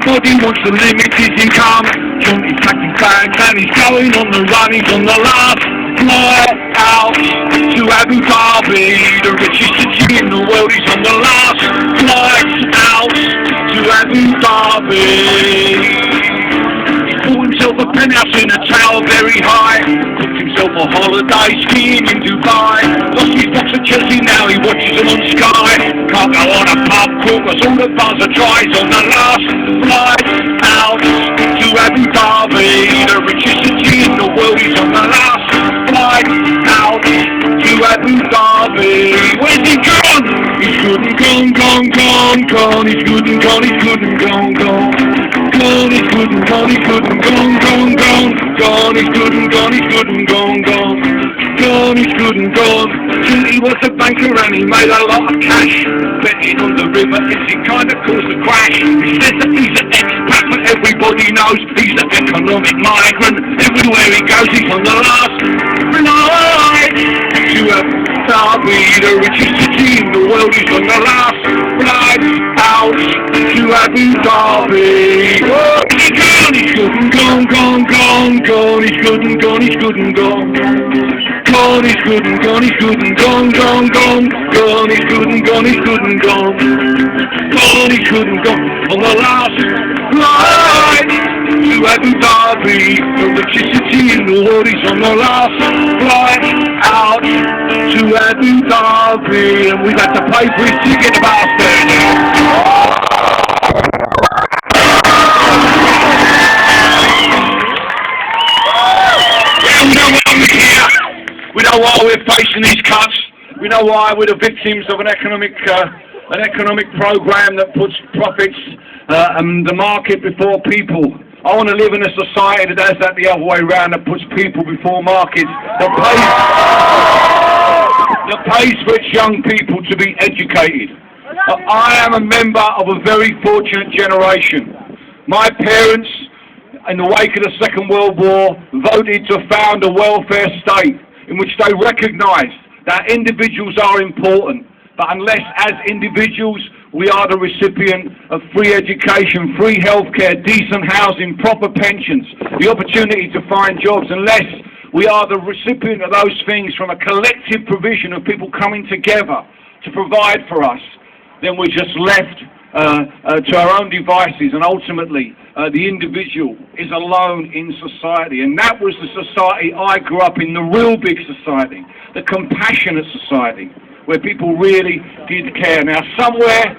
Everybody wants to limit his income. Johnny's packing bags and he's going on the run. He's on the last flight out to Abu Dhabi, the richest city in the world. He's on the last flight out to Abu Dhabi. Bought himself a penthouse in a tower very high. Booked himself a holiday skiing in Dubai. Lost his box at Chelsea, now he watches them on Sky. Can't go on a pub crawl cause all the bars are dry. He's on the last flight out to Abu Dhabi, the richest city in the world. He's on the last flight out to Abu Dhabi. Where's he gone? He's good and gone. He's good and gone, he's good and gone. Gone, he's good and gone, he's good and gone. Gone, he's good and gone, he's good and gone. Gone, he's good and gone. He was a banker and he made a lot of cash. Betting on the river, it kind of caused a crash. He says that he's an expat, but everybody knows he's an economic migrant. Everywhere he goes, he's on the last flight to Abu Dhabi, the richest city in the world. He's on the last flight out to Abu Dhabi. Oh, he's good and gone. He's good and gone, he's good and gone. Gone, he's good and gone, he's good and gone. Gone, he's good and gone, he's good and gone. Gone, he's good and gone. On the last flight to Abu Dhabi, the richest city in the world. He's on the last flight out to Abu Dhabi, and we've had to pay for his ticket about We know why we're facing these cuts. We know why we're the victims of an economic program that puts profits and the market before people. I want to live in a society that does that the other way around, that puts people before markets, that pays for its young people to be educated. I am a member of a very fortunate generation. My parents, in the wake of the Second World War, voted to found a welfare state in which they recognised that individuals are important, but unless as individuals we are the recipient of free education, free healthcare, decent housing, proper pensions, the opportunity to find jobs, unless we are the recipient of those things from a collective provision of people coming together to provide for us, then we're just left to our own devices, and ultimately the individual is alone in society. And that was the society I grew up in, the real big society, the compassionate society, where people really did care. Now somewhere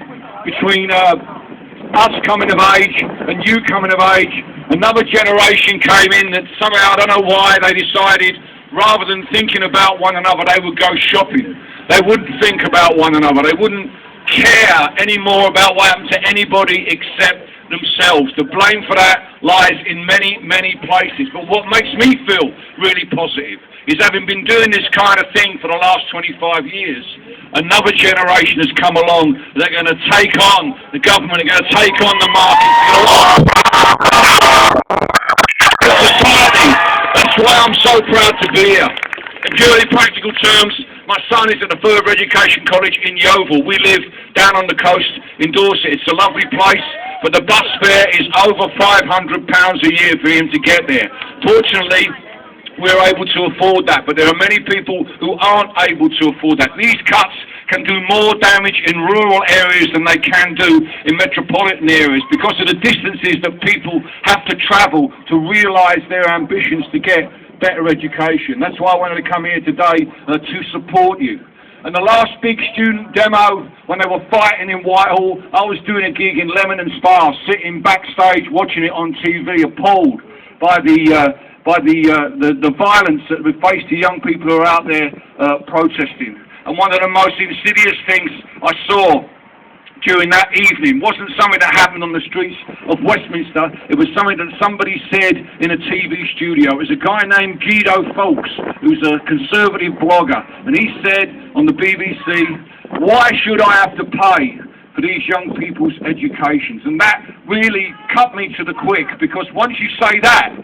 between us coming of age and you coming of age, another generation came in that somehow, I don't know why, they decided rather than thinking about one another, they would go shopping. They wouldn't think about one another. They wouldn't care anymore about what happened to anybody except themselves. The blame for that lies in many, many places. But what makes me feel really positive is, having been doing this kind of thing for the last 25 years, another generation has come along. They're going to take on the government, they're going to take on the market, the society. That's why I'm so proud to be here. In purely practical terms, my son is at the Further Education College in Yeovil. We live down on the coast in Dorset. It's a lovely place, but the bus fare is over £500 a year for him to get there. Fortunately, we're able to afford that, but there are many people who aren't able to afford that. These cuts can do more damage in rural areas than they can do in metropolitan areas because of the distances that people have to travel to realise their ambitions to get better education. That's why I wanted to come here today to support you. And the last big student demo, when they were fighting in Whitehall, I was doing a gig in Lemon and Spa, sitting backstage watching it on TV, appalled by the violence that we face to young people who are out there protesting. And one of the most insidious things I saw during that evening wasn't something that happened on the streets of Westminster. It was something that somebody said in a TV studio. It was a guy named Guido Fawkes, who's a conservative blogger, and he said on the BBC, "Why should I have to pay for these young people's educations?" And that really cut me to the quick, because once you say that,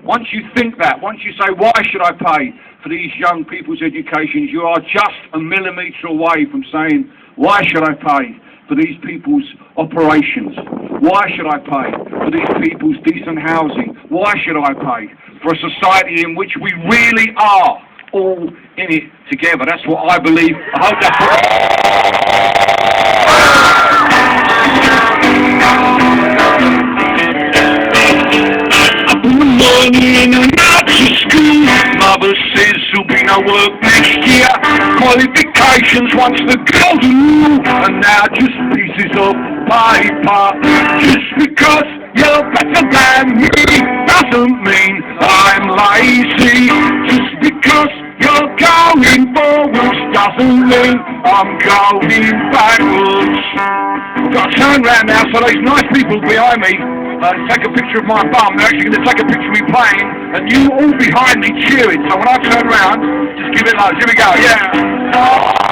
once you think that, once you say, "Why should I pay for these young people's educations?" you are just a millimetre away from saying, "Why should I pay for these people's operations? Why should I pay for these people's decent housing? Why should I pay for a society in which we really are all in it together? That's what I believe. I hope that's in and out to school. Mother says there'll be no work next year. Qualifications once the golden rule, and now just pieces of paper. Just because you're better than me doesn't mean I'm lazy. Just because you're going forwards doesn't mean I'm going backwards. I've got to turn round now so those nice people behind me take a picture of my bum. They're actually going to take a picture of me playing, and you all behind me cheering. So when I turn round, just give it like, here we go, yeah.